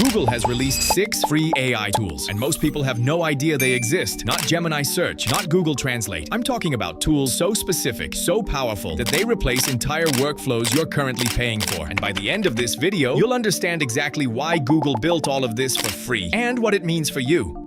Google has released 6 free AI tools, and most people have no idea they exist. Not Gemini Search, not Google Translate. I'm talking about tools so specific, so powerful, that they replace entire workflows you're currently paying for. And by the end of this video, you'll understand exactly why Google built all of this for free, and what it means for you.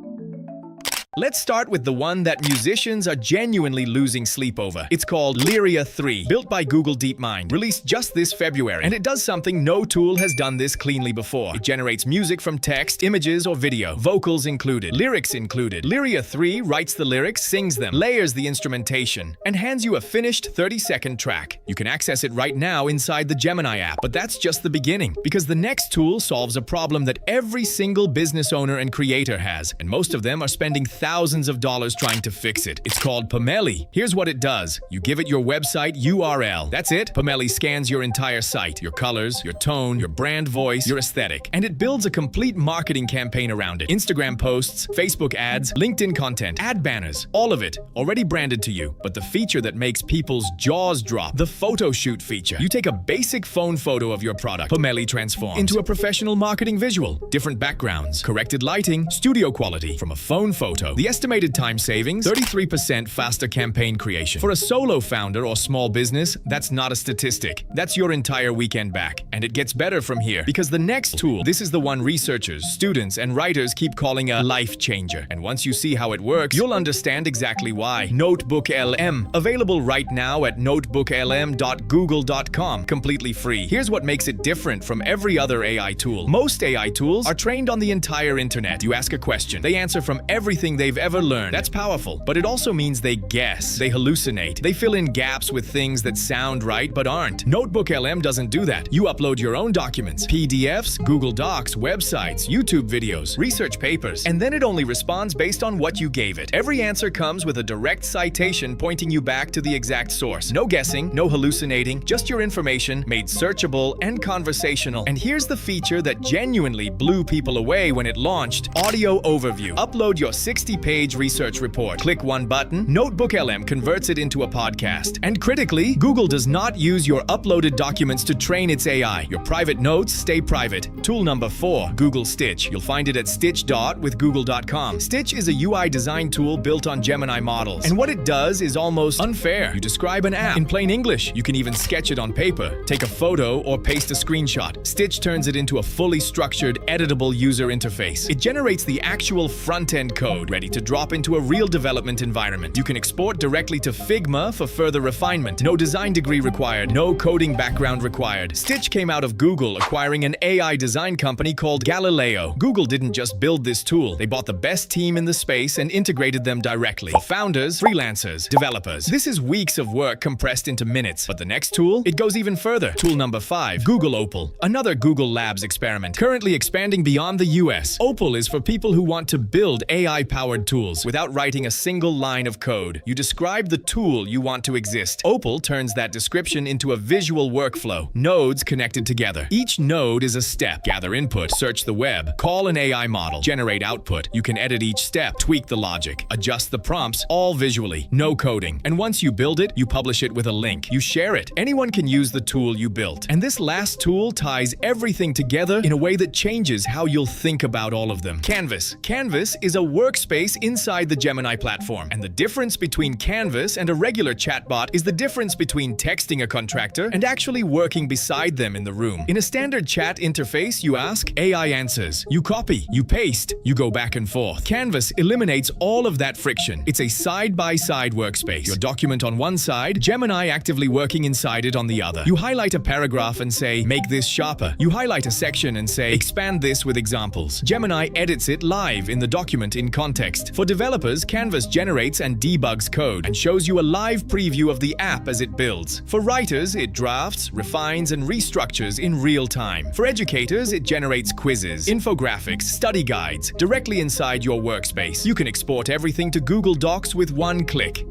Let's start with the one that musicians are genuinely losing sleep over. It's called Lyria 3, built by Google DeepMind, released just this February. And it does something no tool has done this cleanly before. It generates music from text, images, or video, vocals included, lyrics included. Lyria 3 writes the lyrics, sings them, layers the instrumentation, and hands you a finished 30-second track. You can access it right now inside the Gemini app, but that's just the beginning, because the next tool solves a problem that every single business owner and creator has, and most of them are spending thousands of dollars trying to fix it. It's called Pomeli. Here's what it does. You give it your website URL. That's it. Pomeli scans your entire site, your colors, your tone, your brand voice, your aesthetic, and it builds a complete marketing campaign around it. Instagram posts, Facebook ads, LinkedIn content, ad banners, all of it already branded to you. But the feature that makes people's jaws drop, the photo shoot feature. You take a basic phone photo of your product, Pomeli transforms into a professional marketing visual, different backgrounds, corrected lighting, studio quality from a phone photo. The estimated time savings, 33% faster campaign creation. For a solo founder or small business, that's not a statistic. That's your entire weekend back. And it gets better from here, because the next tool, this is the one researchers, students, and writers keep calling a life changer. And once you see how it works, you'll understand exactly why. Notebook LM, available right now at notebooklm.google.com, completely free. Here's what makes it different from every other AI tool. Most AI tools are trained on the entire internet. You ask a question, they answer from everything they've ever learned. That's powerful, but it also means they guess, they hallucinate, they fill in gaps with things that sound right but aren't. Notebook LM doesn't do that. You upload your own documents, PDFs, Google Docs, websites, YouTube videos, research papers, and then it only responds based on what you gave it. Every answer comes with a direct citation pointing you back to the exact source. No guessing, no hallucinating, just your information made searchable and conversational. And here's the feature that genuinely blew people away when it launched: Audio Overview. Upload your 60-page research report. Click one button, Notebook LM converts it into a podcast. And critically, Google does not use your uploaded documents to train its AI. Your private notes stay private. Tool number 4, Google Stitch. You'll find it at stitch.withgoogle.com. Stitch is a UI design tool built on Gemini models. And what it does is almost unfair. You describe an app in plain English. You can even sketch it on paper, take a photo, or paste a screenshot. Stitch turns it into a fully structured, editable user interface. It generates the actual front-end code, ready to drop into a real development environment. You can export directly to Figma for further refinement. No design degree required, no coding background required. Stitch came out of Google acquiring an AI design company called Galileo. Google didn't just build this tool. They bought the best team in the space and integrated them directly. For founders, freelancers, developers. This is weeks of work compressed into minutes. But the next tool, it goes even further. Tool number 5, Google Opal. Another Google Labs experiment, currently expanding beyond the US. Opal is for people who want to build AI-powered tools without writing a single line of code. You describe the tool you want to exist. Opal turns that description into a visual workflow. Nodes connected together. Each node is a step. Gather input, search the web, call an AI model, generate output. You can edit each step, tweak the logic, adjust the prompts, all visually. No coding. And once you build it, you publish it with a link. You share it. Anyone can use the tool you built. And this last tool ties everything together in a way that changes how you'll think about all of them. Canvas. Canvas is a workspace inside the Gemini platform. And the difference between Canvas and a regular chatbot is the difference between texting a contractor and actually working beside them in the room. In a standard chat interface, you ask, AI answers. You copy, you paste, you go back and forth. Canvas eliminates all of that friction. It's a side-by-side workspace. Your document on one side, Gemini actively working inside it on the other. You highlight a paragraph and say, make this sharper. You highlight a section and say, expand this with examples. Gemini edits it live in the document in context. For developers, Canvas generates and debugs code and shows you a live preview of the app as it builds. For writers, it drafts, refines, and restructures in real time. For educators, it generates quizzes, infographics, study guides directly inside your workspace. You can export everything to Google Docs with one click.